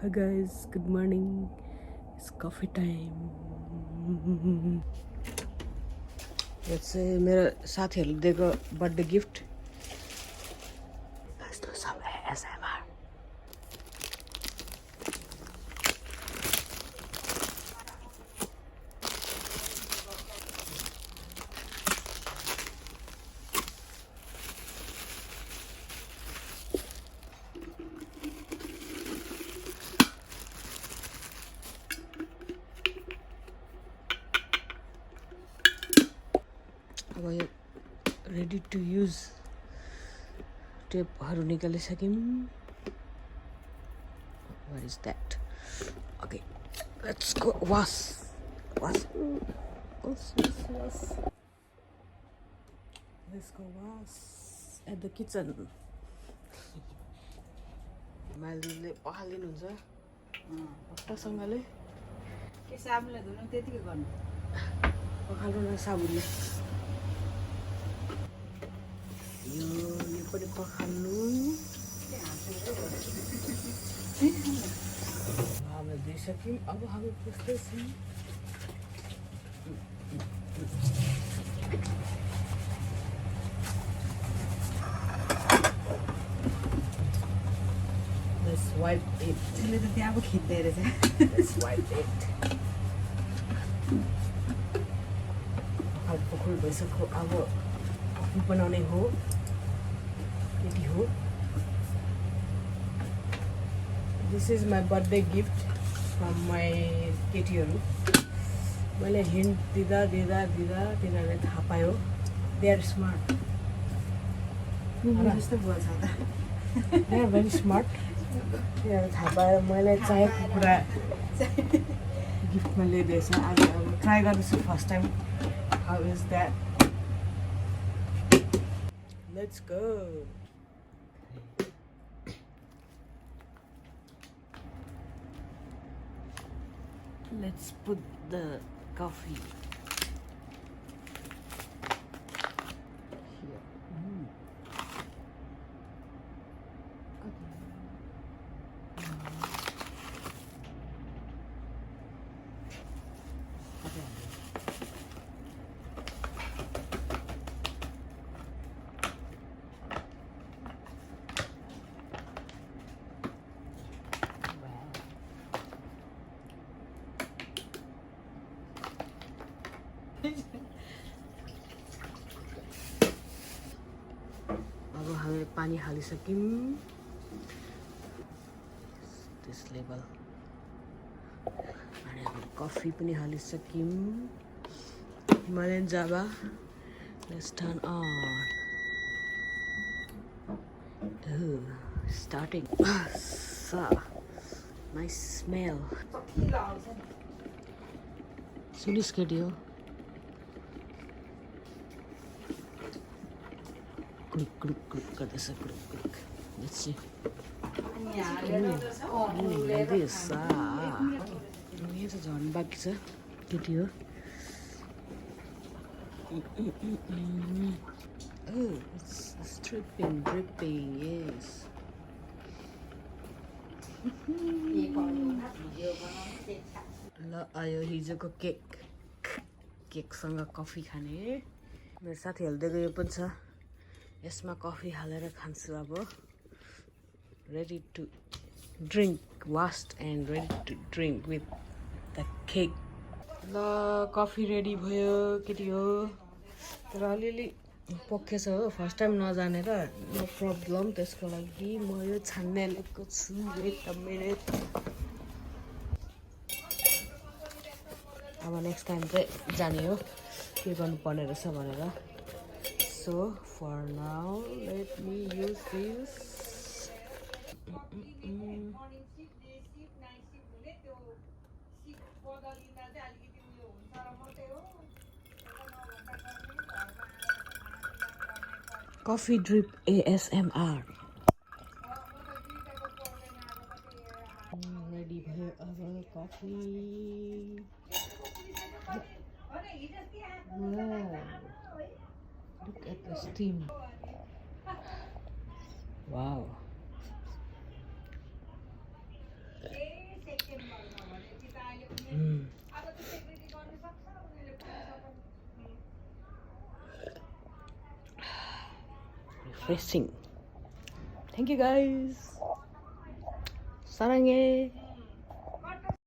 Hi guys, good morning. It's coffee time. यो चाहिँ मेरो साथीहरूले दिएको birthday gift. Let's do some ASMR. अब यो रेडी टु युज टेपहरू निकालिसक्यौँ. What is that? Okay, let's go wash. Wash. Let's go wash at the kitchen. मालिले पखालिनुहुन्छ पट्टासँगले. के साबुनले धुनु त्यतिकै गर्नु पखाल्नु न साबुनले. यो पनि पखाल्नु. हामी दिइसक्यौँ. अब हामी पुस्दैछौँ. Let's wipe it. त्यसले त त्यहाँ पो खिच्दै रहेछ. Let's wipe it. अब पोखर भइसक्यो. अब कफी बनाउने हो. केटी हो. This is my birthday gift from my केटीहरू. मैले हिन्ट दिँदा तिनीहरूले थाहा पायो. They are smart. जस्तो बोल्छ त. They are very smart. तिनीहरूले थाहा पाएर मैले चाहेको कुरा गिफ्टमा ल्याइदिएछ. आज अब ट्राई गर्दैछु first time. How is that? Let's go. Let's put the coffee here. अब हामी पानी हालिसक्यौँ. This level. अनि हामी कफी पनि हालिसक्यौँ. Himalayan Java. Let's turn on. Oh, starting. So, nice smell. सुनिस् केटी हो. Gluk गर्दैछ. Gluk. Let's see. Like this. यहाँ चाहिँ झन् बाँकी छ. केटी हो. Oh, it's dripping, yes. ल आयो हिजोको केकसँग कफी खाने. मेरो साथीहरूले दिएको यो पनि छ. यसमा कफी हालेर खान्छु. अब ready to drink. Washed and ready to drink with the cake. ल कफी रेडी भयो. केटी हो तर अलिअलि पक्केछ हो. फर्स्ट टाइम नजानेर नो प्रब्लम. त्यसको लागि म यो छान्ने लिएको छु. Wait a minute. अब नेक्स्ट टाइम चाहिँ जाने हो के गर्नुपर्ने रहेछ भनेर. So for now, let me use this. Coffee drip ASMR. Ready for our coffee. Wow. Look at the steam. Wow. refreshing. Thank you guys. 사랑해.